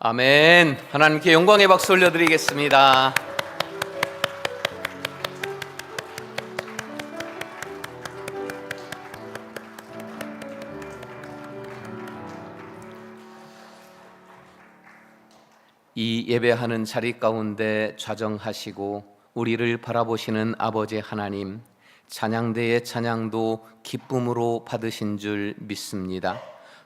아멘. 하나님께 영광의 박수 올려드리겠습니다. 이 예배하는 자리 가운데 좌정하시고 우리를 바라보시는 아버지 하나님, 찬양대의 찬양도 기쁨으로 받으신 줄 믿습니다.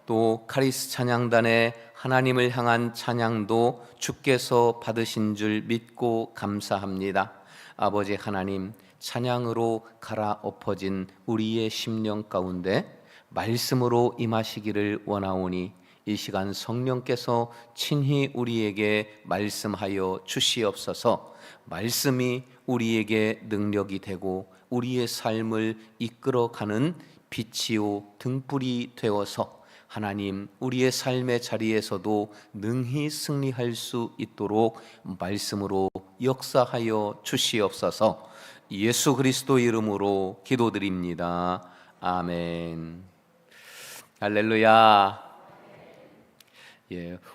또 카리스 찬양단의 하나님을 향한 찬양도 주께서 받으신 줄 믿고 감사합니다. 아버지 하나님, 찬양으로 갈아엎어진 우리의 심령 가운데 말씀으로 임하시기를 원하오니 이 시간 성령께서 친히 우리에게 말씀하여 주시옵소서. 말씀이 우리에게 능력이 되고 우리의 삶을 이끌어가는 빛이요 등불이 되어서 하나님, 우리의 삶의 자리에서도 능히 승리할 수 있도록 말씀으로 역사하여 주시옵소서. 예수 그리스도 이름으로 기도드립니다. 아멘. 할렐루야.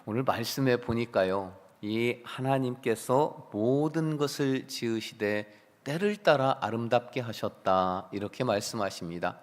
오늘 말씀에 보니까요, 이 하나님께서 모든 것을 지으시되 때를 따라 아름답게 하셨다, 이렇게 말씀하십니다.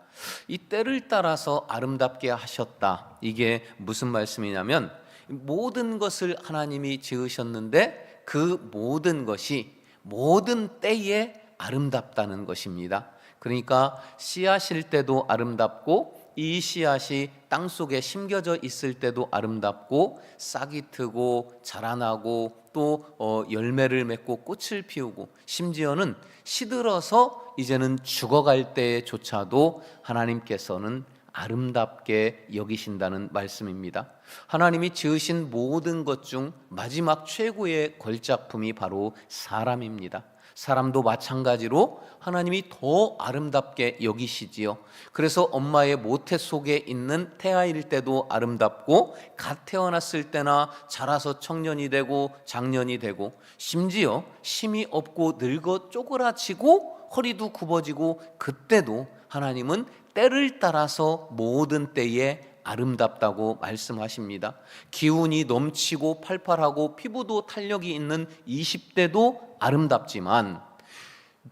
이 때를 따라서 아름답게 하셨다, 이게 무슨 말씀이냐면 모든 것을 하나님이 지으셨는데 그 모든 것이 모든 때에 아름답다는 것입니다. 그러니까 씨앗일 때도 아름답고 이 씨앗이 땅속에 심겨져 있을 때도 아름답고 싹이 트고 자라나고 또 열매를 맺고 꽃을 피우고 심지어는 시들어서 이제는 죽어갈 때조차도 하나님께서는 아름답게 여기신다는 말씀입니다. 하나님이 지으신 모든 것 중 마지막 최고의 걸작품이 바로 사람입니다. 사람도 마찬가지로 하나님이 더 아름답게 여기시지요. 그래서 엄마의 모태 속에 있는 태아일 때도 아름답고 갓 태어났을 때나 자라서 청년이 되고 장년이 되고 심지어 힘이 없고 늙어 쪼그라치고 허리도 굽어지고 그때도 하나님은 때를 따라서 모든 때에 아름답다고 말씀하십니다. 기운이 넘치고 팔팔하고 피부도 탄력이 있는 20대도 아름답지만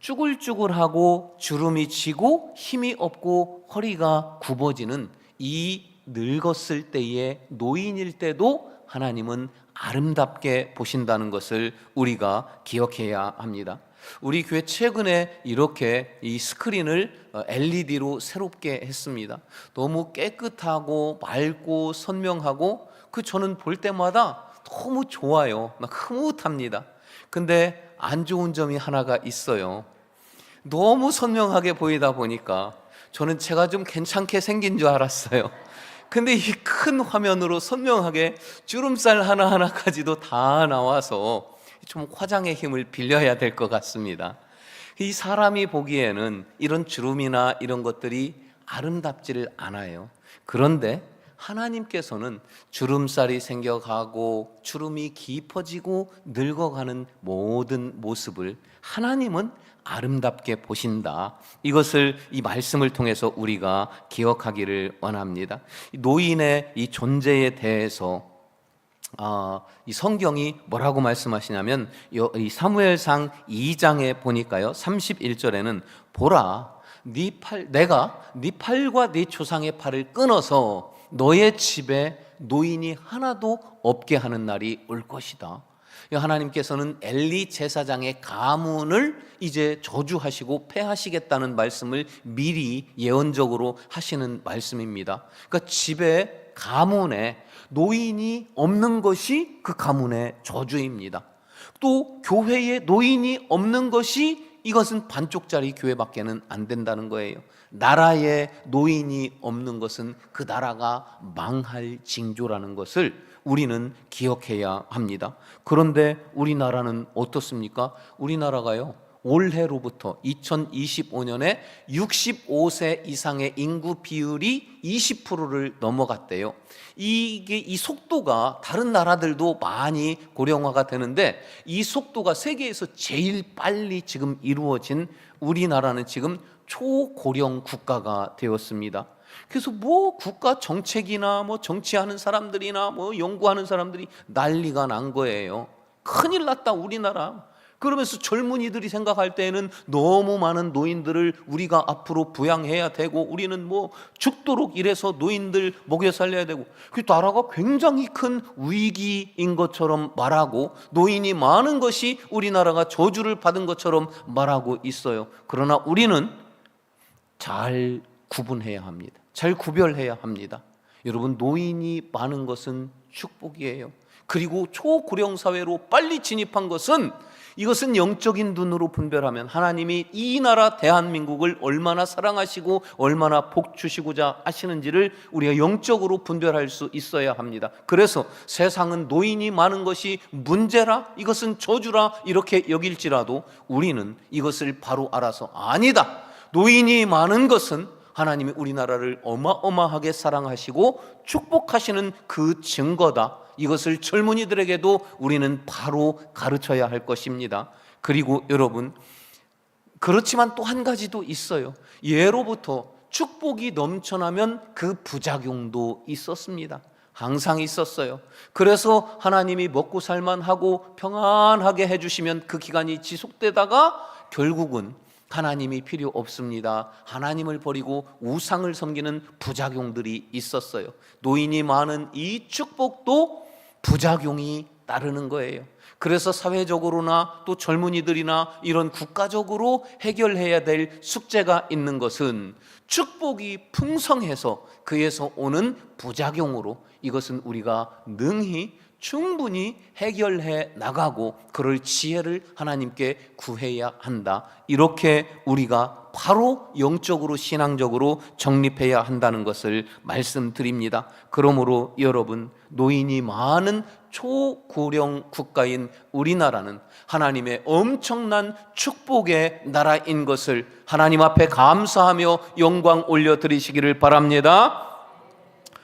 쭈글쭈글하고 주름이 지고 힘이 없고 허리가 굽어지는 이 늙었을 때의 노인일 때도 하나님은 아름답게 보신다는 것을 우리가 기억해야 합니다. 우리 교회 최근에 이렇게 이 스크린을 LED로 새롭게 했습니다. 너무 깨끗하고 맑고 선명하고 저는 볼 때마다 너무 좋아요. 막 흐뭇합니다. 근데 안 좋은 점이 하나가 있어요. 너무 선명하게 보이다 보니까 저는 제가 좀 괜찮게 생긴 줄 알았어요. 근데 이 큰 화면으로 선명하게 주름살 하나하나까지도 다 나와서 좀 화장의 힘을 빌려야 될 것 같습니다. 이 사람이 보기에는 이런 주름이나 이런 것들이 아름답지를 않아요. 그런데 하나님께서는 주름살이 생겨가고 주름이 깊어지고 늙어가는 모든 모습을 하나님은 아름답게 보신다. 이것을 이 말씀을 통해서 우리가 기억하기를 원합니다. 노인의 이 존재에 대해서 이 성경이 뭐라고 말씀하시냐면 이 사무엘상 2장에 보니까요 31절에는 보라, 내가 네 팔과 네 조상의 팔을 끊어서 너의 집에 노인이 하나도 없게 하는 날이 올 것이다. 하나님께서는 엘리 제사장의 가문을 이제 저주하시고 폐하시겠다는 말씀을 미리 예언적으로 하시는 말씀입니다. 그러니까 집에 가문에 노인이 없는 것이 그 가문의 저주입니다. 또 교회에 노인이 없는 것이 이것은 반쪽짜리 교회밖에는 안 된다는 거예요. 나라에 노인이 없는 것은 그 나라가 망할 징조라는 것을 우리는 기억해야 합니다. 그런데 우리나라는 어떻습니까? 우리나라가요 올해로부터 2025년에 65세 이상의 인구 비율이 20%를 넘어갔대요. 이 속도가 다른 나라들도 많이 고령화가 되는데 이 속도가 세계에서 제일 빨리 지금 이루어진 우리나라는 지금 초고령 국가가 되었습니다. 그래서 뭐 국가 정책이나 뭐 정치하는 사람들이나 뭐 연구하는 사람들이 난리가 난 거예요. 큰일 났다 우리나라. 그러면서 젊은이들이 생각할 때에는 너무 많은 노인들을 우리가 앞으로 부양해야 되고, 우리는 뭐 죽도록 일해서 노인들 먹여 살려야 되고, 그 나라가 굉장히 큰 위기인 것처럼 말하고, 노인이 많은 것이 우리나라가 저주를 받은 것처럼 말하고 있어요. 그러나 우리는 잘 구분해야 합니다. 잘 구별해야 합니다. 여러분, 노인이 많은 것은 축복이에요. 그리고 초고령 사회로 빨리 진입한 것은, 이것은 영적인 눈으로 분별하면 하나님이 이 나라 대한민국을 얼마나 사랑하시고 얼마나 복 주시고자 하시는지를 우리가 영적으로 분별할 수 있어야 합니다. 그래서 세상은 노인이 많은 것이 문제라, 이것은 저주라 이렇게 여길지라도 우리는 이것을 바로 알아서, 아니다, 노인이 많은 것은 하나님이 우리나라를 어마어마하게 사랑하시고 축복하시는 그 증거다. 이것을 젊은이들에게도 우리는 바로 가르쳐야 할 것입니다. 그리고 여러분, 그렇지만 또 한 가지도 있어요. 예로부터 축복이 넘쳐나면 그 부작용도 있었습니다. 항상 있었어요. 그래서 하나님이 먹고 살만하고 평안하게 해주시면 그 기간이 지속되다가 결국은 하나님이 필요 없습니다. 하나님을 버리고 우상을 섬기는 부작용들이 있었어요. 노인이 많은 이 축복도 부작용이 따르는 거예요. 그래서 사회적으로나 또 젊은이들이나 이런 국가적으로 해결해야 될 숙제가 있는 것은, 축복이 풍성해서 그에서 오는 부작용으로 이것은 우리가 능히 충분히 해결해 나가고 그럴 지혜를 하나님께 구해야 한다. 이렇게 우리가 바로 영적으로 신앙적으로 정립해야 한다는 것을 말씀드립니다. 그러므로 여러분, 노인이 많은 초고령 국가인 우리나라는 하나님의 엄청난 축복의 나라인 것을 하나님 앞에 감사하며 영광 올려드리시기를 바랍니다.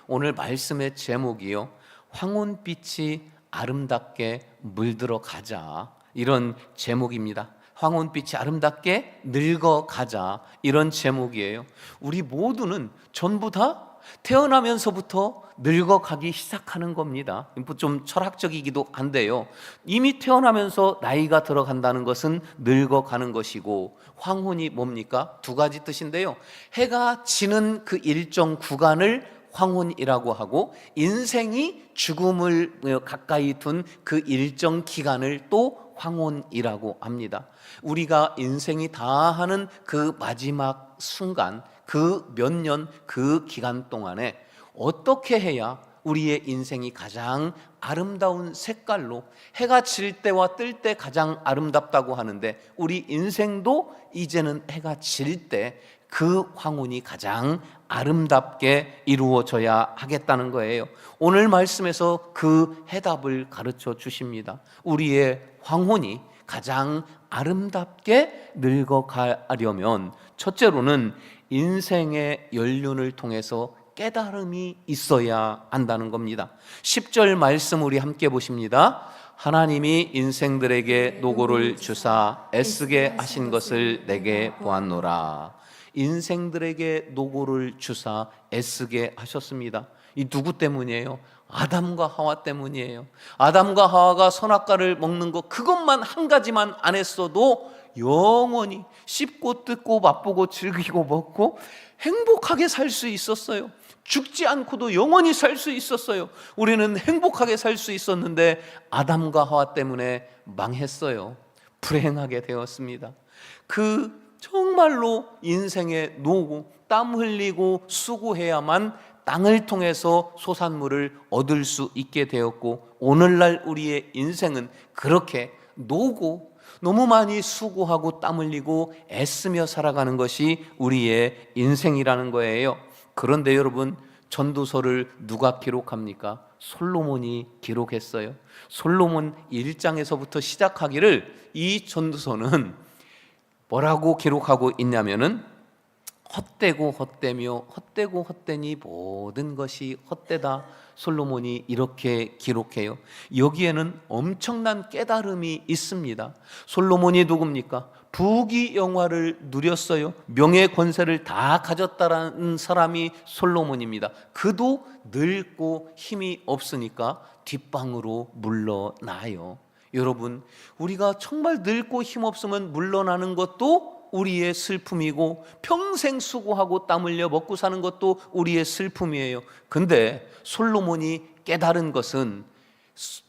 오늘 말씀의 제목이요, 황혼빛이 아름답게 물들어 가자, 이런 제목입니다. 황혼빛이 아름답게 늙어가자, 이런 제목이에요. 우리 모두는 전부 다 태어나면서부터 늙어가기 시작하는 겁니다. 좀 철학적이기도 한데요, 이미 태어나면서 나이가 들어간다는 것은 늙어가는 것이고, 황혼이 뭡니까? 두 가지 뜻인데요, 해가 지는 그 일정 구간을 황혼이라고 하고, 인생이 죽음을 가까이 둔 그 일정 기간을 또 황혼이라고 합니다. 우리가 인생이 다하는 그 마지막 순간, 그 몇 년, 그 기간 동안에 어떻게 해야 우리의 인생이 가장 아름다운 색깔로, 해가 질 때와 뜰 때 가장 아름답다고 하는데, 우리 인생도 이제는 해가 질 때 그 황혼이 가장 아름답게 이루어져야 하겠다는 거예요. 오늘 말씀에서 그 해답을 가르쳐 주십니다. 우리의 황혼이 가장 아름답게 늙어가려면 첫째로는 인생의 연륜을 통해서 깨달음이 있어야 한다는 겁니다. 10절 말씀 우리 함께 보십니다. 하나님이 인생들에게 노고를 주사 애쓰게 하신 것을 내게 보았노라. 인생들에게 노고를 주사 애쓰게 하셨습니다. 이 누구 때문이에요? 아담과 하와 때문이에요. 아담과 하와가 선악과를 먹는 것, 그것만 한 가지만 안 했어도 영원히 씹고 뜯고 맛보고 즐기고 먹고 행복하게 살 수 있었어요. 죽지 않고도 영원히 살 수 있었어요. 우리는 행복하게 살 수 있었는데 아담과 하와 때문에 망했어요. 불행하게 되었습니다. 그 정말로 인생의 노고, 땀 흘리고 수고해야만 땅을 통해서 소산물을 얻을 수 있게 되었고, 오늘날 우리의 인생은 그렇게 노고 너무 많이 수고하고 땀 흘리고 애쓰며 살아가는 것이 우리의 인생이라는 거예요. 그런데 여러분, 전도서를 누가 기록합니까? 솔로몬이 기록했어요. 솔로몬 1장에서부터 시작하기를 이 전도서는 뭐라고 기록하고 있냐면은, 헛되고 헛되며 헛되고 헛되니 모든 것이 헛되다. 솔로몬이 이렇게 기록해요. 여기에는 엄청난 깨달음이 있습니다. 솔로몬이 누굽니까? 부귀영화를 누렸어요. 명예 권세를 다 가졌다라는 사람이 솔로몬입니다. 그도 늙고 힘이 없으니까 뒷방으로 물러나요. 여러분, 우리가 정말 늙고 힘없으면 물러나는 것도 우리의 슬픔이고, 평생 수고하고 땀 흘려 먹고 사는 것도 우리의 슬픔이에요. 근데 솔로몬이 깨달은 것은,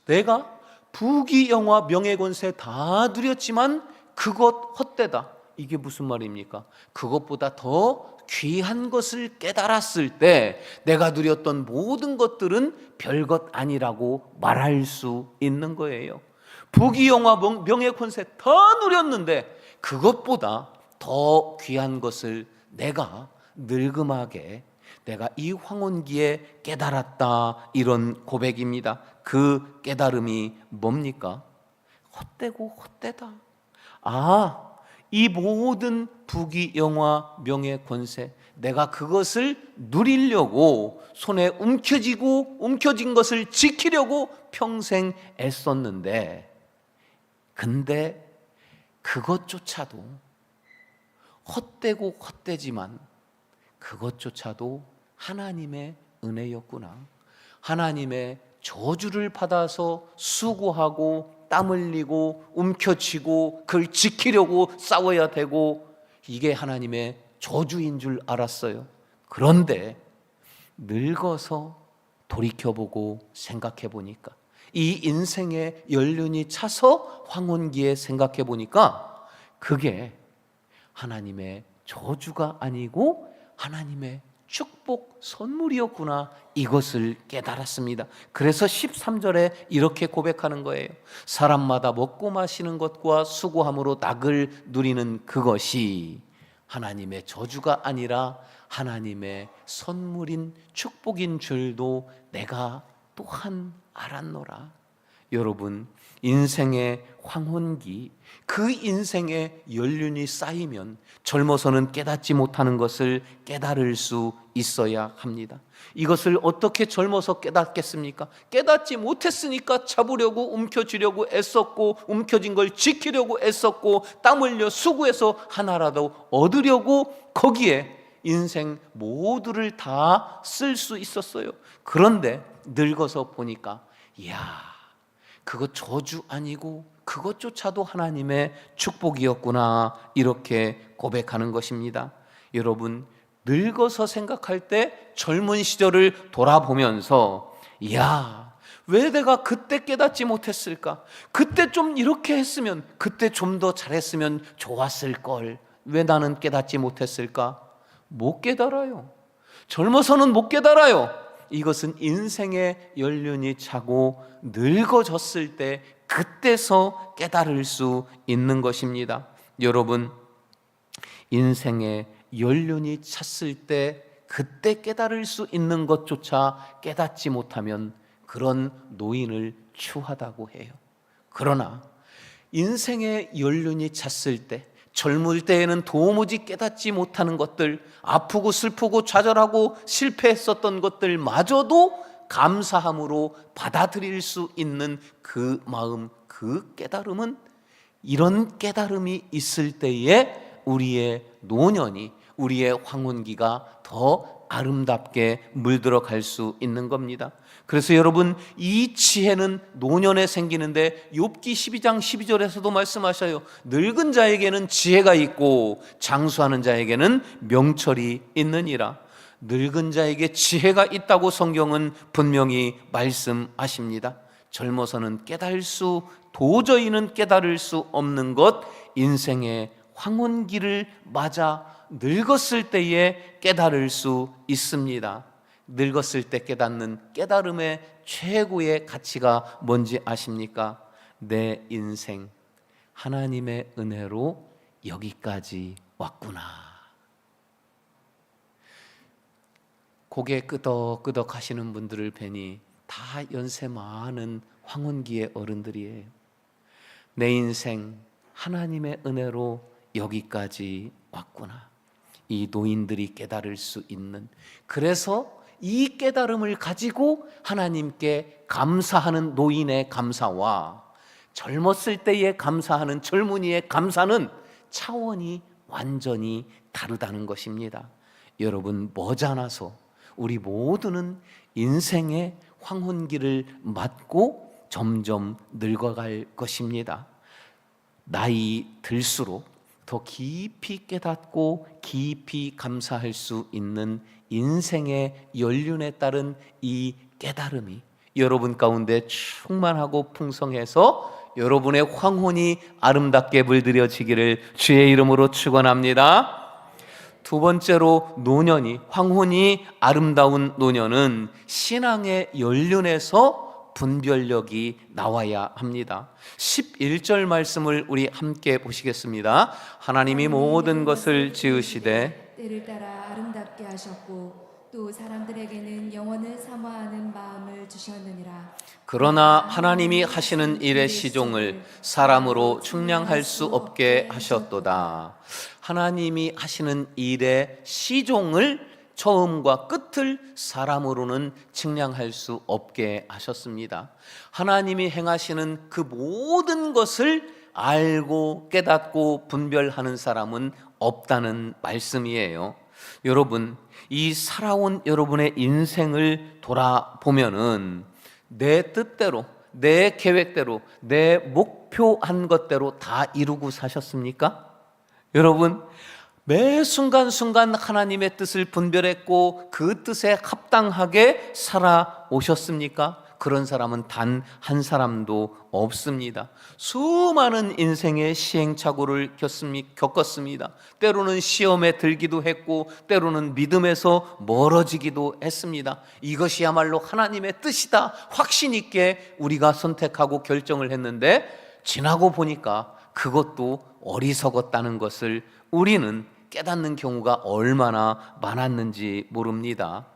내가 부귀영화 명예권세 다 누렸지만 그것 헛되다. 이게 무슨 말입니까? 그것보다 더 귀한 것을 깨달았을 때 내가 누렸던 모든 것들은 별것 아니라고 말할 수 있는 거예요. 부귀영화 명예권세 다 누렸는데 그것보다 더 귀한 것을 내가 늙음하게, 내가 이 황혼기에 깨달았다, 이런 고백입니다. 그 깨달음이 뭡니까? 헛되고 헛되다. 이 모든 부귀영화 명예권세, 내가 그것을 누리려고 손에 움켜진 것을 지키려고 평생 애썼는데, 근데 그것조차도 헛되고 헛되지만 그것조차도 하나님의 은혜였구나. 하나님의 저주를 받아서 수고하고 땀 흘리고 움켜쥐고 그걸 지키려고 싸워야 되고, 이게 하나님의 저주인 줄 알았어요. 그런데 늙어서 돌이켜보고 생각해보니까, 이 인생의 연륜이 차서 황혼기에 생각해보니까 그게 하나님의 저주가 아니고 하나님의 축복 선물이었구나, 이것을 깨달았습니다. 그래서 13절에 이렇게 고백하는 거예요. 사람마다 먹고 마시는 것과 수고함으로 낙을 누리는 그것이 하나님의 저주가 아니라 하나님의 선물인 축복인 줄도 내가 또한 알았노라. 여러분, 인생의 황혼기, 그 인생의 연륜이 쌓이면 젊어서는 깨닫지 못하는 것을 깨달을 수 있어야 합니다. 이것을 어떻게 젊어서 깨닫겠습니까? 깨닫지 못했으니까 잡으려고 움켜쥐려고 애썼고, 움켜진 걸 지키려고 애썼고, 땀 흘려 수고해서 하나라도 얻으려고 거기에 인생 모두를 다 쓸 수 있었어요. 그런데 늙어서 보니까, 이야, 그거 저주 아니고 그것조차도 하나님의 축복이었구나, 이렇게 고백하는 것입니다. 여러분, 늙어서 생각할 때 젊은 시절을 돌아보면서, 이야, 왜 내가 그때 깨닫지 못했을까? 그때 좀 이렇게 했으면, 그때 좀 더 잘했으면 좋았을 걸. 왜 나는 깨닫지 못했을까? 못 깨달아요. 젊어서는 못 깨달아요. 이것은 인생의 연륜이 차고 늙어졌을 때 그때서 깨달을 수 있는 것입니다. 여러분, 인생의 연륜이 찼을 때 그때 깨달을 수 있는 것조차 깨닫지 못하면 그런 노인을 추하다고 해요. 그러나 인생의 연륜이 찼을 때, 젊을 때에는 도무지 깨닫지 못하는 것들, 아프고 슬프고 좌절하고 실패했었던 것들마저도 감사함으로 받아들일 수 있는 그 마음, 그 깨달음은, 이런 깨달음이 있을 때에 우리의 노년이, 우리의 황혼기가 더 아름답게 물들어 갈 수 있는 겁니다. 그래서 여러분, 이 지혜는 노년에 생기는데 욥기 12장 12절에서도 말씀하셔요. 늙은 자에게는 지혜가 있고 장수하는 자에게는 명철이 있느니라. 늙은 자에게 지혜가 있다고 성경은 분명히 말씀하십니다. 젊어서는 도저히는 깨달을 수 없는 것, 인생의 황혼기를 맞아 늙었을 때에 깨달을 수 있습니다. 늙었을 때 깨닫는 깨달음의 최고의 가치가 뭔지 아십니까? 내 인생 하나님의 은혜로 여기까지 왔구나. 고개 끄덕끄덕 하시는 분들을 뵈니 다 연세 많은 황혼기의 어른들이에요. 내 인생 하나님의 은혜로 여기까지 왔구나. 이 노인들이 깨달을 수 있는, 그래서 이 깨달음을 가지고 하나님께 감사하는 노인의 감사와 젊었을 때에 감사하는 젊은이의 감사는 차원이 완전히 다르다는 것입니다. 여러분, 머지않아서 우리 모두는 인생의 황혼기를 맞고 점점 늙어갈 것입니다. 나이 들수록 더 깊이 깨닫고 깊이 감사할 수 있는 인생의 연륜에 따른 이 깨달음이 여러분 가운데 충만하고 풍성해서 여러분의 황혼이 아름답게 물들여지기를 주의 이름으로 축원합니다. 두 번째로, 노년이, 황혼이 아름다운 노년은 신앙의 연륜에서 분별력이 나와야 합니다. 11절 말씀을 우리 함께 보시겠습니다. 하나님이 모든 것을 지으시되 때를 따라 아름답게 하셨고 또 사람들에게는 영원을 사모하는 마음을 주셨느니라. 그러나 하나님이 하시는 일의 시종을 사람으로 측량할 수 없게 하셨도다. 하나님이 하시는 일의 시종을, 처음과 끝을 사람으로는 측량할 수 없게 하셨습니다. 하나님이 행하시는 그 모든 것을 알고 깨닫고 분별하는 사람은 없다는 말씀이에요. 여러분, 이 살아온 여러분의 인생을 돌아보면은 내 뜻대로, 내 계획대로, 내 목표한 것대로 다 이루고 사셨습니까? 여러분, 매 순간순간 하나님의 뜻을 분별했고 그 뜻에 합당하게 살아오셨습니까? 그런 사람은 단 한 사람도 없습니다. 수많은 인생의 시행착오를 겪었습니다. 때로는 시험에 들기도 했고 때로는 믿음에서 멀어지기도 했습니다. 이것이야말로 하나님의 뜻이다 확신 있게 우리가 선택하고 결정을 했는데, 지나고 보니까 그것도 어리석었다는 것을 우리는 깨닫는 경우가 얼마나 많았는지 모릅니다.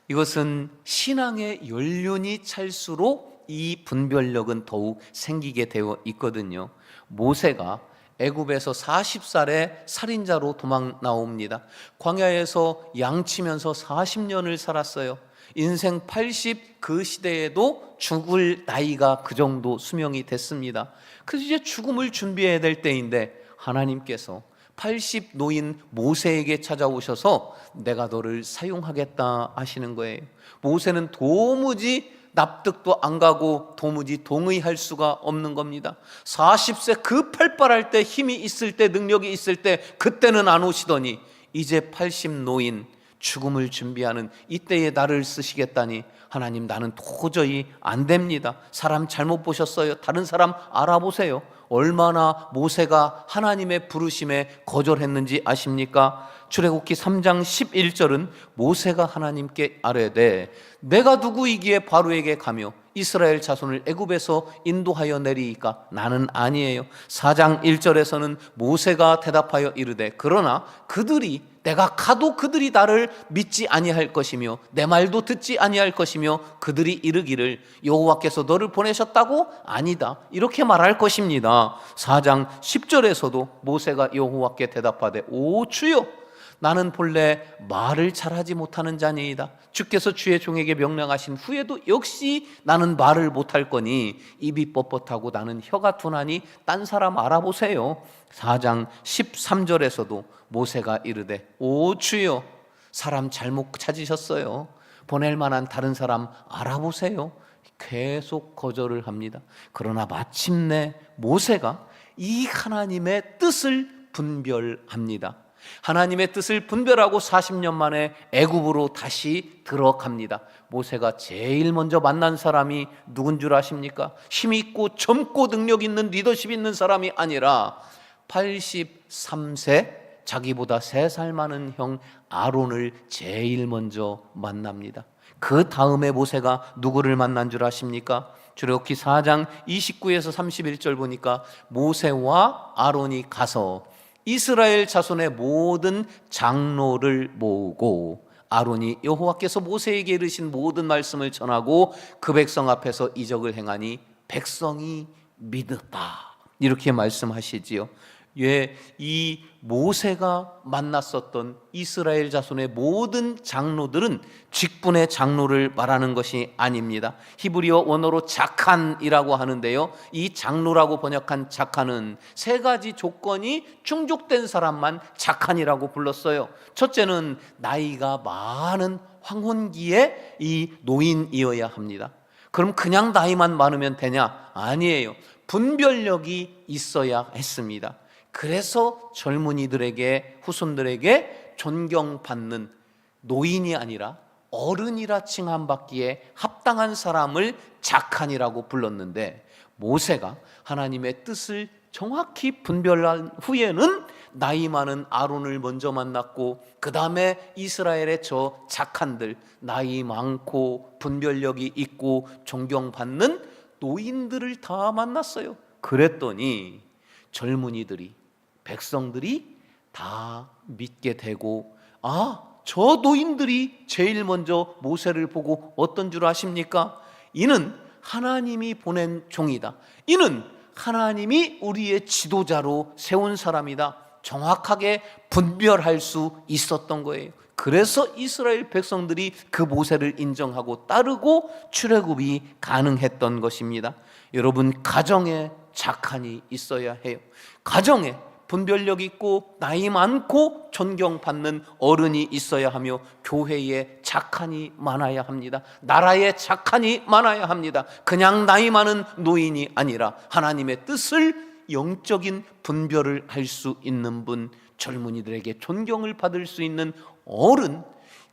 이것은 신앙의 연륜이 찰수록 이 분별력은 더욱 생기게 되어 있거든요. 모세가 애굽에서 40살에 살인자로 도망 나옵니다. 광야에서 양치면서 40년을 살았어요. 인생 80, 그 시대에도 죽을 나이가 그 정도 수명이 됐습니다. 그래서 이제 죽음을 준비해야 될 때인데 하나님께서 80 노인 모세에게 찾아오셔서 내가 너를 사용하겠다 하시는 거예요. 모세는 도무지 납득도 안 가고 도무지 동의할 수가 없는 겁니다. 40세 그 팔팔할 때, 힘이 있을 때, 능력이 있을 때 그때는 안 오시더니 이제 80 노인, 죽음을 준비하는 이때에 나를 쓰시겠다니, 하나님 나는 도저히 안 됩니다. 사람 잘못 보셨어요. 다른 사람 알아보세요. 얼마나 모세가 하나님의 부르심에 거절했는지 아십니까? 출애굽기 3장 11절은 모세가 하나님께 아뢰되 내가 누구이기에 바로에게 가며 이스라엘 자손을 애굽에서 인도하여 내리이까? 나는 아니에요. 4장 1절에서는 모세가 대답하여 이르되 그러나 그들이, 내가 가도 그들이 나를 믿지 아니할 것이며 내 말도 듣지 아니할 것이며 그들이 이르기를 여호와께서 너를 보내셨다고? 아니다, 이렇게 말할 것입니다. 4장 10절에서도 모세가 여호와께 대답하되 오 주여, 나는 본래 말을 잘하지 못하는 자니이다. 주께서 주의 종에게 명령하신 후에도 역시 나는 말을 못할 거니 입이 뻣뻣하고 나는 혀가 둔하니 딴 사람 알아보세요. 4장 13절에서도 모세가 이르되 오 주여, 사람 잘못 찾으셨어요. 보낼 만한 다른 사람 알아보세요. 계속 거절을 합니다. 그러나 마침내 모세가 이 하나님의 뜻을 분별합니다. 하나님의 뜻을 분별하고 40년 만에 애굽으로 다시 들어갑니다. 모세가 제일 먼저 만난 사람이 누군 줄 아십니까? 힘 있고 젊고 능력 있는 리더십 있는 사람이 아니라 83세, 자기보다 3살 많은 형 아론을 제일 먼저 만납니다. 그 다음에 모세가 누구를 만난 줄 아십니까? 출애굽기 4장 29에서 31절 보니까 모세와 아론이 가서 이스라엘 자손의 모든 장로를 모으고 아론이 여호와께서 모세에게 이르신 모든 말씀을 전하고 그 백성 앞에서 이적을 행하니 백성이 믿었다, 이렇게 말씀하시지요. 예, 이 모세가 만났었던 이스라엘 자손의 모든 장로들은 직분의 장로를 말하는 것이 아닙니다. 히브리어 원어로 자칸이라고 하는데요, 이 장로라고 번역한 자칸은 세 가지 조건이 충족된 사람만 자칸이라고 불렀어요. 첫째는 나이가 많은 황혼기에 이 노인이어야 합니다. 그럼 그냥 나이만 많으면 되냐? 아니에요. 분별력이 있어야 했습니다. 그래서 젊은이들에게, 후손들에게 존경받는 노인이 아니라 어른이라 칭함받기에 합당한 사람을 자칸이라고 불렀는데, 모세가 하나님의 뜻을 정확히 분별한 후에는 나이 많은 아론을 먼저 만났고, 그 다음에 이스라엘의 저 자칸들, 나이 많고 분별력이 있고 존경받는 노인들을 다 만났어요. 그랬더니 젊은이들이, 백성들이 다 믿게 되고, 저 노인들이 제일 먼저 모세를 보고 어떤 줄 아십니까? 이는 하나님이 보낸 종이다. 이는 하나님이 우리의 지도자로 세운 사람이다. 정확하게 분별할 수 있었던 거예요. 그래서 이스라엘 백성들이 그 모세를 인정하고 따르고 출애굽이 가능했던 것입니다. 여러분, 가정에 자칸이 있어야 해요. 가정에 분별력 있고 나이 많고 존경받는 어른이 있어야 하며, 교회에 자칸이 많아야 합니다. 나라에 자칸이 많아야 합니다. 그냥 나이 많은 노인이 아니라 하나님의 뜻을 영적인 분별을 할 수 있는 분, 젊은이들에게 존경을 받을 수 있는 어른,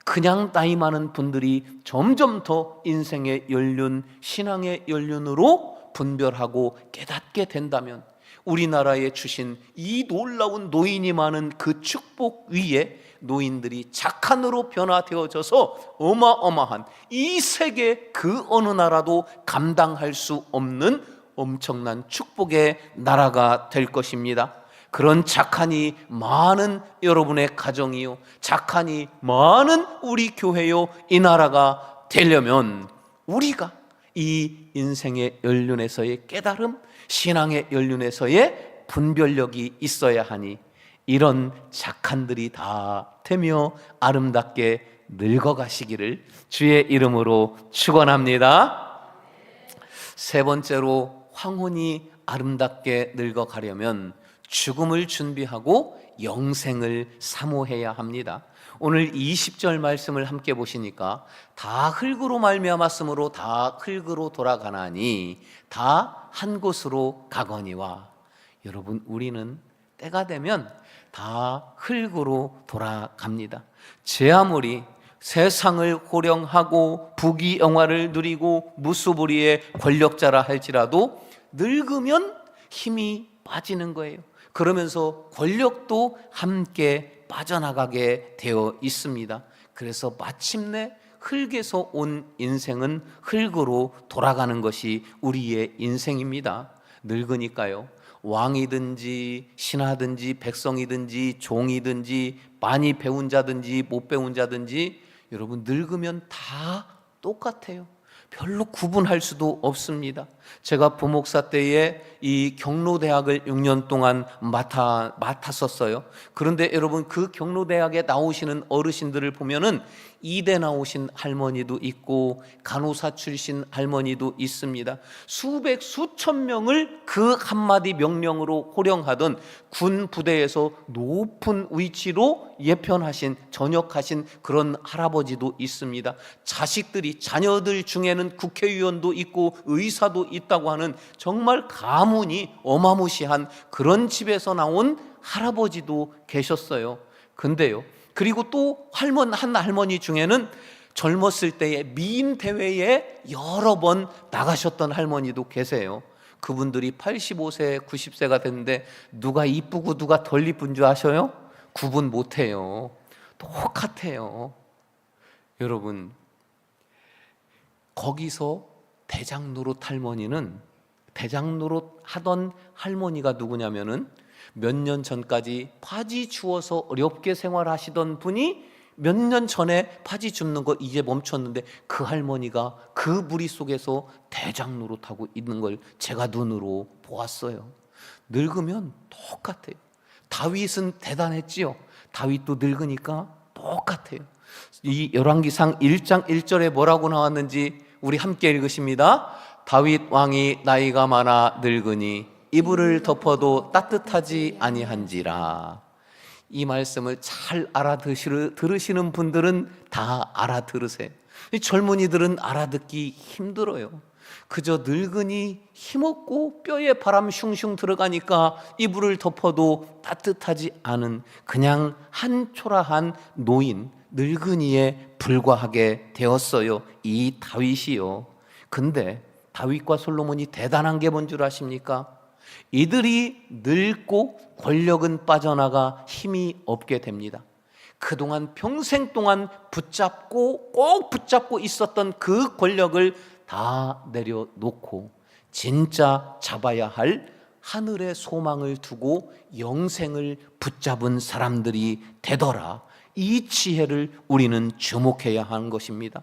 그냥 나이 많은 분들이 점점 더 인생의 연륜, 신앙의 연륜으로 분별하고 깨닫게 된다면, 우리나라에 주신 이 놀라운 노인이 많은 그 축복 위에 노인들이 자칸으로 변화되어져서 어마어마한, 이 세계 그 어느 나라도 감당할 수 없는 엄청난 축복의 나라가 될 것입니다. 그런 자칸이 많은 여러분의 가정이요, 자칸이 많은 우리 교회요, 이 나라가 되려면 우리가 이 인생의 연륜에서의 깨달음, 신앙의 연륜에서의 분별력이 있어야 하니, 이런 자칸들이 다 되며 아름답게 늙어가시기를 주의 이름으로 축원합니다. 세 번째로, 황혼이 아름답게 늙어가려면 죽음을 준비하고 영생을 사모해야 합니다. 오늘 20절 말씀을 함께 보시니까 다 흙으로 말미암았으므로 다 흙으로 돌아가나니 다 한 곳으로 가거니와. 여러분, 우리는 때가 되면 다 흙으로 돌아갑니다. 제 아무리 세상을 호령하고 부귀영화를 누리고 무수부리의 권력자라 할지라도 늙으면 힘이 빠지는 거예요. 그러면서 권력도 함께 빠져나가게 되어 있습니다. 그래서 마침내 흙에서 온 인생은 흙으로 돌아가는 것이 우리의 인생입니다. 늙으니까요, 왕이든지 신하든지 백성이든지 종이든지 많이 배운 자든지 못 배운 자든지, 여러분, 늙으면 다 똑같아요. 별로 구분할 수도 없습니다. 제가 부목사 때에 이 경로대학을 6년 동안 맡았었어요. 그런데 여러분, 그 경로대학에 나오시는 어르신들을 보면은 이대 나오신 할머니도 있고 간호사 출신 할머니도 있습니다. 수백 수천 명을 그 한마디 명령으로 호령하던 군 부대에서 높은 위치로 예편하신, 전역하신 그런 할아버지도 있습니다. 자식들이, 자녀들 중에는 국회의원도 있고 의사도 있다고 하는 정말 가문이 어마무시한 그런 집에서 나온 할아버지도 계셨어요. 근데요, 그리고 또 한 할머니 중에는 젊었을 때에 미인 대회에 여러 번 나가셨던 할머니도 계세요. 그분들이 85세, 90세가 됐는데 누가 이쁘고 누가 덜 이쁜 줄 아셔요? 구분 못해요. 똑같아요. 여러분, 거기서 대장노릇 할머니는, 대장노릇 하던 할머니가 누구냐면은 몇 년 전까지 파지 주워서 어렵게 생활하시던 분이 몇 년 전에 파지 줍는 거 이제 멈췄는데, 그 할머니가 그 무리 속에서 대장 노릇하고 있는 걸 제가 눈으로 보았어요. 늙으면 똑같아요. 다윗은 대단했지요. 다윗도 늙으니까 똑같아요. 이 열왕기상 1장 1절에 뭐라고 나왔는지 우리 함께 읽으십니다. 다윗 왕이 나이가 많아 늙으니 이불을 덮어도 따뜻하지 아니한지라. 이 말씀을 잘 들으시는 분들은 다 알아들으세요. 이 젊은이들은 알아듣기 힘들어요. 그저 늙으니 힘없고 뼈에 바람 슝슝 들어가니까 이불을 덮어도 따뜻하지 않은 그냥 한 초라한 노인, 늙은이에 불과하게 되었어요. 이 다윗이요. 근데 다윗과 솔로몬이 대단한 게 뭔 줄 아십니까? 이들이 늙고 권력은 빠져나가 힘이 없게 됩니다. 그동안 평생 동안 꼭 붙잡고 있었던 그 권력을 다 내려놓고 진짜 잡아야 할 하늘의 소망을 두고 영생을 붙잡은 사람들이 되더라. 이 지혜를 우리는 주목해야 하는 것입니다.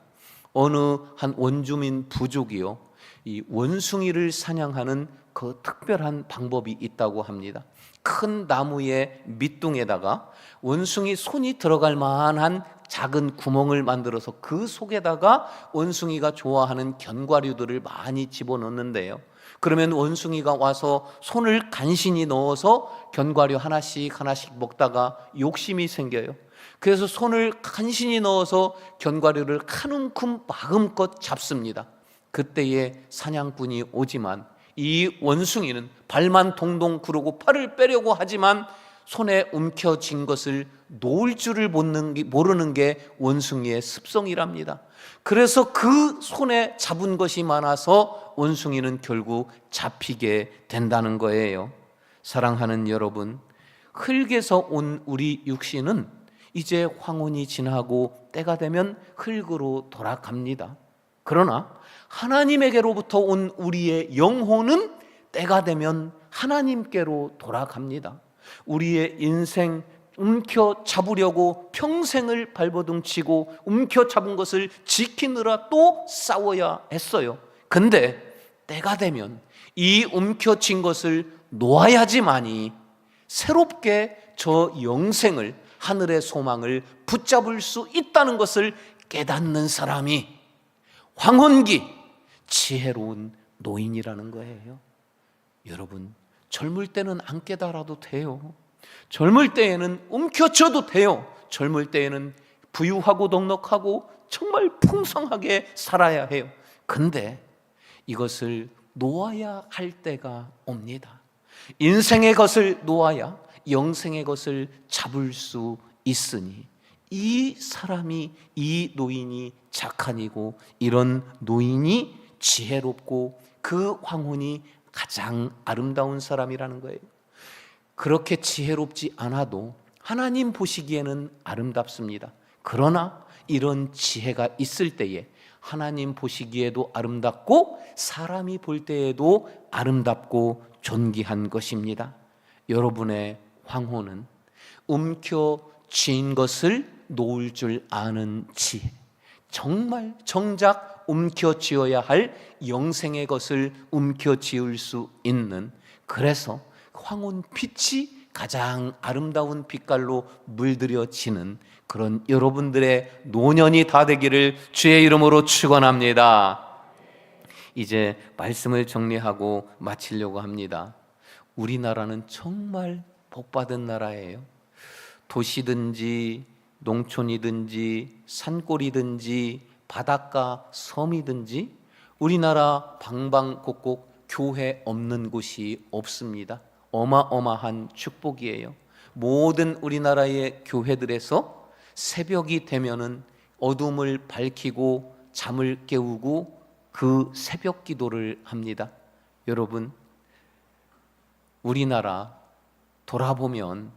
어느 한 원주민 부족이요, 이 원숭이를 사냥하는 그 특별한 방법이 있다고 합니다. 큰 나무의 밑둥에다가 원숭이 손이 들어갈 만한 작은 구멍을 만들어서 그 속에다가 원숭이가 좋아하는 견과류들을 많이 집어넣는데요. 그러면 원숭이가 와서 손을 간신히 넣어서 견과류 하나씩 먹다가 욕심이 생겨요. 그래서 손을 간신히 넣어서 견과류를 한 움큼 마음껏 잡습니다. 그때에 사냥꾼이 오지만 이 원숭이는 발만 동동 구르고 팔을 빼려고 하지만 손에 움켜쥔 것을 놓을 줄을 모르는 게 원숭이의 습성이랍니다. 그래서 그 손에 잡은 것이 많아서 원숭이는 결국 잡히게 된다는 거예요. 사랑하는 여러분, 흙에서 온 우리 육신은 이제 황혼이 지나고 때가 되면 흙으로 돌아갑니다. 그러나 하나님에게로부터 온 우리의 영혼은 때가 되면 하나님께로 돌아갑니다. 우리의 인생 움켜잡으려고 평생을 발버둥치고 움켜잡은 것을 지키느라 또 싸워야 했어요. 근데 때가 되면 이 움켜쥔 것을 놓아야지만이 새롭게 저 영생을, 하늘의 소망을 붙잡을 수 있다는 것을 깨닫는 사람이 황혼기 지혜로운 노인이라는 거예요. 여러분, 젊을 때는 안 깨달아도 돼요. 젊을 때에는 움켜쥐어도 돼요. 젊을 때에는 부유하고 넉넉하고 정말 풍성하게 살아야 해요. 근데 이것을 놓아야 할 때가 옵니다. 인생의 것을 놓아야 영생의 것을 잡을 수 있으니 이 사람이, 이 노인이 착한 이고 이런 노인이 지혜롭고 그 황혼이 가장 아름다운 사람이라는 거예요. 그렇게 지혜롭지 않아도 하나님 보시기에는 아름답습니다. 그러나 이런 지혜가 있을 때에 하나님 보시기에도 아름답고 사람이 볼 때에도 아름답고 존귀한 것입니다. 여러분의 황혼은 움켜쥔 것을 놓을 줄 아는 지혜, 정작 움켜쥐어야 할 영생의 것을 움켜쥐을 수 있는, 그래서 황혼빛이 가장 아름다운 빛깔로 물들여지는 그런 여러분들의 노년이 다 되기를 주의 이름으로 축원합니다. 이제 말씀을 정리하고 마치려고 합니다. 우리나라는 정말 복받은 나라예요. 도시든지 농촌이든지 산골이든지 바닷가 섬이든지 우리나라 방방곡곡 교회 없는 곳이 없습니다. 어마어마한 축복이에요. 모든 우리나라의 교회들에서 새벽이 되면은 어둠을 밝히고 잠을 깨우고 그 새벽 기도를 합니다. 여러분, 우리나라 돌아보면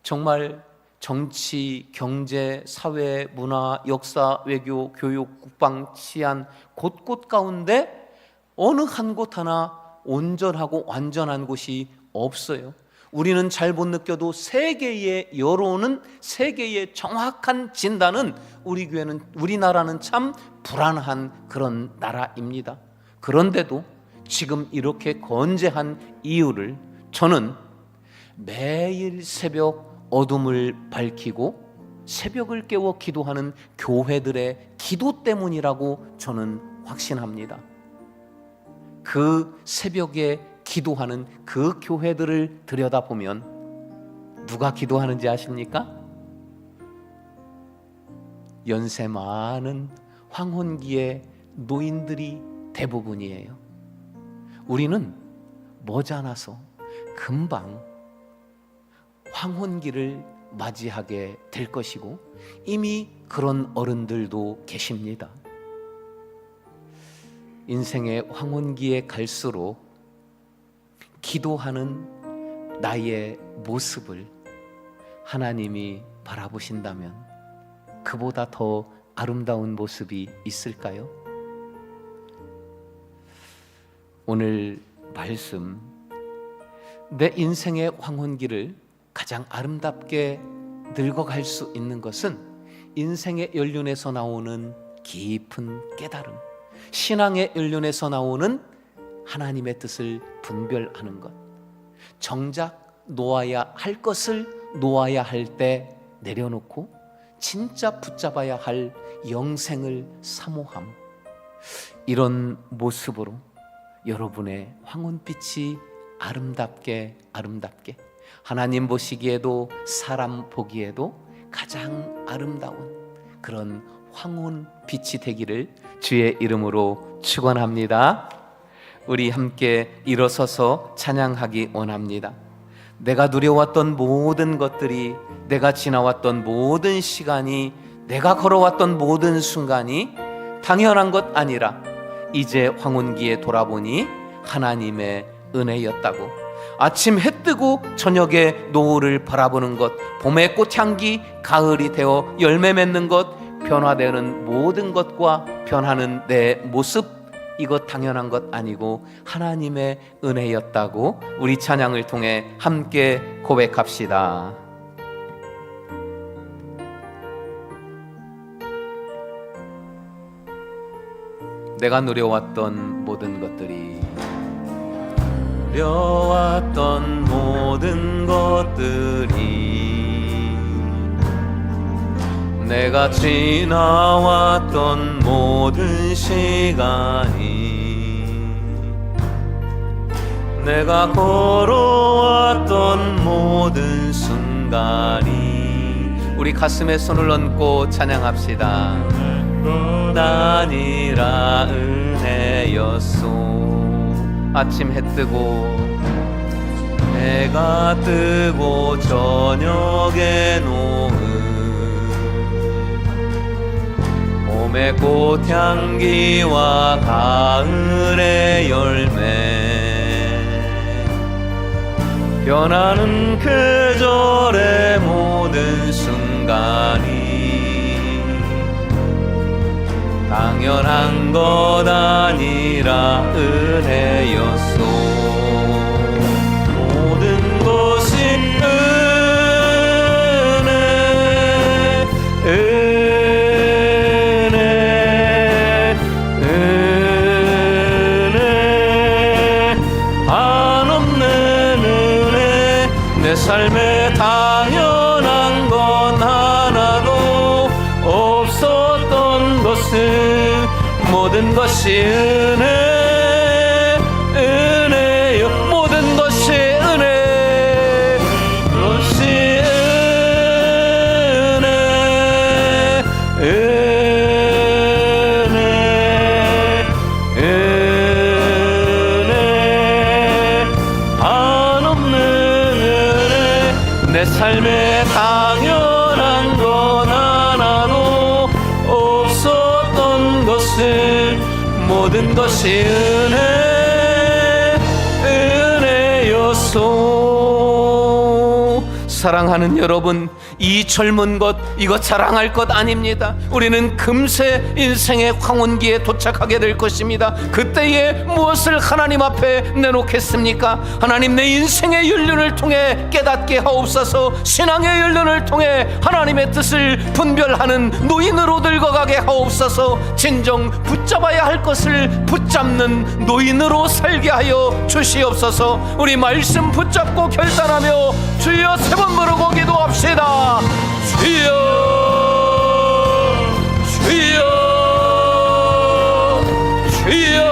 정말 정치, 경제, 사회, 문화, 역사, 외교, 교육, 국방, 치안 곳곳 가운데 어느 한 곳 하나 온전하고 완전한 곳이 없어요. 우리는 잘 못 느껴도 세계의 여론은, 세계의 정확한 진단은 우리나라는 참 불안한 그런 나라입니다. 그런데도 지금 이렇게 건재한 이유를 저는 매일 새벽 어둠을 밝히고 새벽을 깨워 기도하는 교회들의 기도 때문이라고 저는 확신합니다. 그 새벽에 기도하는 그 교회들을 들여다보면 누가 기도하는지 아십니까? 연세 많은 황혼기의 노인들이 대부분이에요. 우리는 머지않아서 금방 황혼기를 맞이하게 될 것이고 이미 그런 어른들도 계십니다. 인생의 황혼기에 갈수록 기도하는 나의 모습을 하나님이 바라보신다면 그보다 더 아름다운 모습이 있을까요? 오늘 말씀, 내 인생의 황혼기를 가장 아름답게 늙어갈 수 있는 것은 인생의 연륜에서 나오는 깊은 깨달음, 신앙의 연륜에서 나오는 하나님의 뜻을 분별하는 것, 정작 놓아야 할 것을 놓아야 할 때 내려놓고 진짜 붙잡아야 할 영생을 사모함, 이런 모습으로 여러분의 황혼빛이 아름답게 하나님 보시기에도 사람 보기에도 가장 아름다운 그런 황혼빛이 되기를 주의 이름으로 축원합니다. 우리 함께 일어서서 찬양하기 원합니다. 내가 누려왔던 모든 것들이, 내가 지나왔던 모든 시간이, 내가 걸어왔던 모든 순간이 당연한 것 아니라 이제 황혼기에 돌아보니 하나님의 은혜였다고. 아침 해 뜨고 저녁에 노을을 바라보는 것, 봄의 꽃향기, 가을이 되어 열매 맺는 것, 변화되는 모든 것과 변하는 내 모습, 이것 당연한 것 아니고 하나님의 은혜였다고 우리 찬양을 통해 함께 고백합시다. 내가 누려왔던 모든 것들이, 누려왔던 모든 것들이, 내가 지나왔던 모든 시간이, 내가 걸어왔던 모든 순간이, 우리 가슴에 손을 얹고 찬양합시다. 아니라 은혜였소. 아침 해 뜨고 해가 뜨고 저녁에 노을, 봄의 꽃향기와 가을의 열매, 변하는 계절의 모든 순간이 당연한 것 아니라 은혜였소. 모든 것이 은혜, 은혜, 은혜, 한없는 은혜. 내 삶에 당연한 건 하나도 없었던 것을 모든 것이 은혜, 은혜요. 모든 것이 은혜, 것이 은혜, 은혜, 은혜, 한없는 은혜. 내 삶에 당연한 건 하나도 없었던 것을 모든 것이 은혜, 은혜였소. 사랑하는 여러분, 이 젊은 것 이거 자랑할 것 아닙니다. 우리는 금세 인생의 황혼기에 도착하게 될 것입니다. 그때에 무엇을 하나님 앞에 내놓겠습니까? 하나님, 내 인생의 연륜을 통해 깨닫게 하옵소서. 신앙의 연륜을 통해 하나님의 뜻을 분별하는 노인으로 늙어가게 하옵소서. 진정 붙잡아야 할 것을 붙잡는 노인으로 살게 하여 주시옵소서. 우리 말씀 붙잡고 결단하며 주여 세 번 부르고 기도합시다. 주여, 주여, 주여.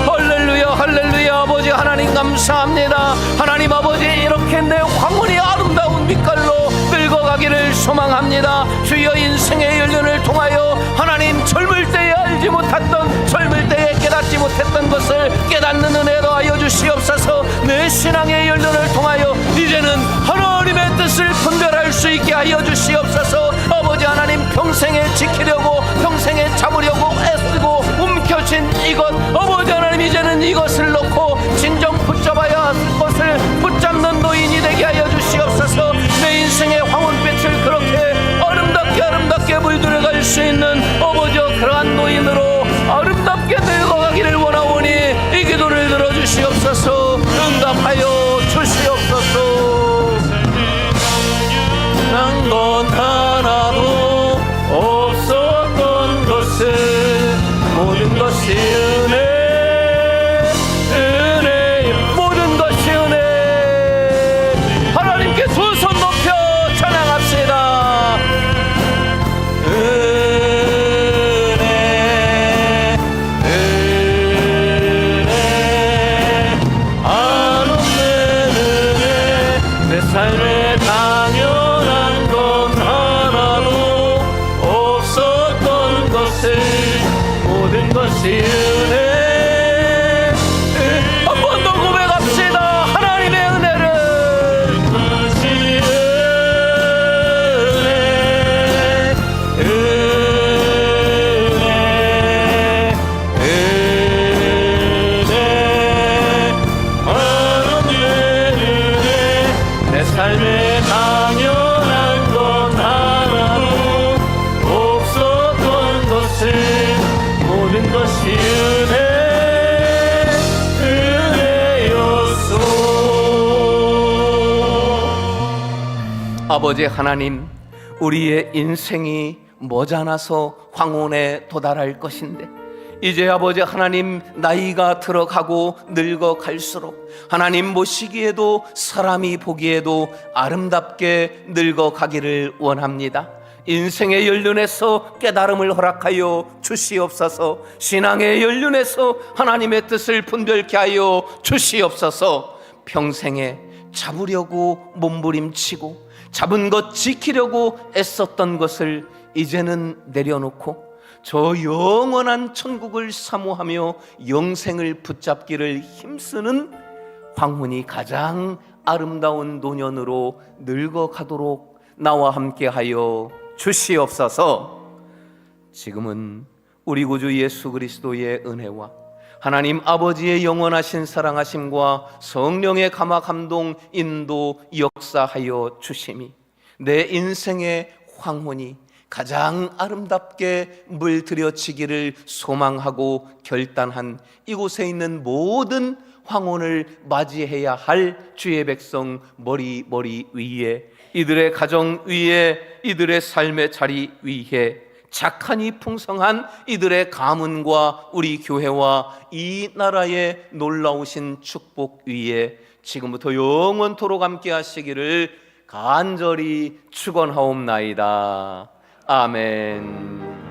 할렐루야, 할렐루야. 아버지 하나님 감사합니다. 하나님 아버지, 이렇게 내 황혼이 아름다운 빛깔로 늙어가기를 소망합니다. 주여, 인생의 연륜을 통하여 하나님 젊을 때에 알지 못했던, 젊을 때에 깨닫지 못했던 것을 깨닫는 은혜로 하여 주시옵소서. 내 신앙의 연륜을 통하여 이제는 하나님의 뜻을 분별할 수 있게 하여 주시옵소서. 아버지 하나님, 평생에 지키려고 평생에 잡으려고 애쓰고 움켜쥔 이것, 아버지 하나님, 이제는 이것을 놓고 진정 붙잡아야 할 것을 붙잡는 노인이 되게 하여 주시옵소서. 내 인생의 황혼빛을 그렇게 아름답게 물들어갈 수 있는 아버지여, 그러한 노인으로 아름답게 늙어가기를 원하오니 이 기도를 들어주시옵소서. 응답하여 주시옵소서. 난 것 하나도 없었던 것을 모든 것이 은혜, 모든 것이 은혜. 하나님께 두 손 높여 찬양합시다. 삶에 당연한 건 하나도 없었던 것을 모든 것이 은혜. 한 번 더 고백합시다. 하나님의 은혜를. 삶에 당연한 건 하나도 없었던 것을 모든 것이 은혜였소. 아버지 하나님, 우리의 인생이 머지않아서 황혼에 도달할 것인데 이제 아버지 하나님, 나이가 들어가고 늙어갈수록 하나님 보시기에도 사람이 보기에도 아름답게 늙어가기를 원합니다. 인생의 연륜에서 깨달음을 허락하여 주시옵소서. 신앙의 연륜에서 하나님의 뜻을 분별케 하여 주시옵소서. 평생에 잡으려고 몸부림치고 잡은 것 지키려고 애썼던 것을 이제는 내려놓고 저 영원한 천국을 사모하며 영생을 붙잡기를 힘쓰는 황혼이 가장 아름다운 노년으로 늙어가도록 나와 함께하여 주시옵소서. 지금은 우리 구주 예수 그리스도의 은혜와 하나님 아버지의 영원하신 사랑하심과 성령의 감화 감동 인도 역사하여 주심이 내 인생의 황혼이 가장 아름답게 물들여지기를 소망하고 결단한 이곳에 있는 모든 황혼을 맞이해야 할 주의 백성 머리 위에, 이들의 가정 위에, 이들의 삶의 자리 위에, 착하니 풍성한 이들의 가문과 우리 교회와 이 나라의 놀라우신 축복 위에 지금부터 영원토록 함께 하시기를 간절히 축원하옵나이다. 아멘.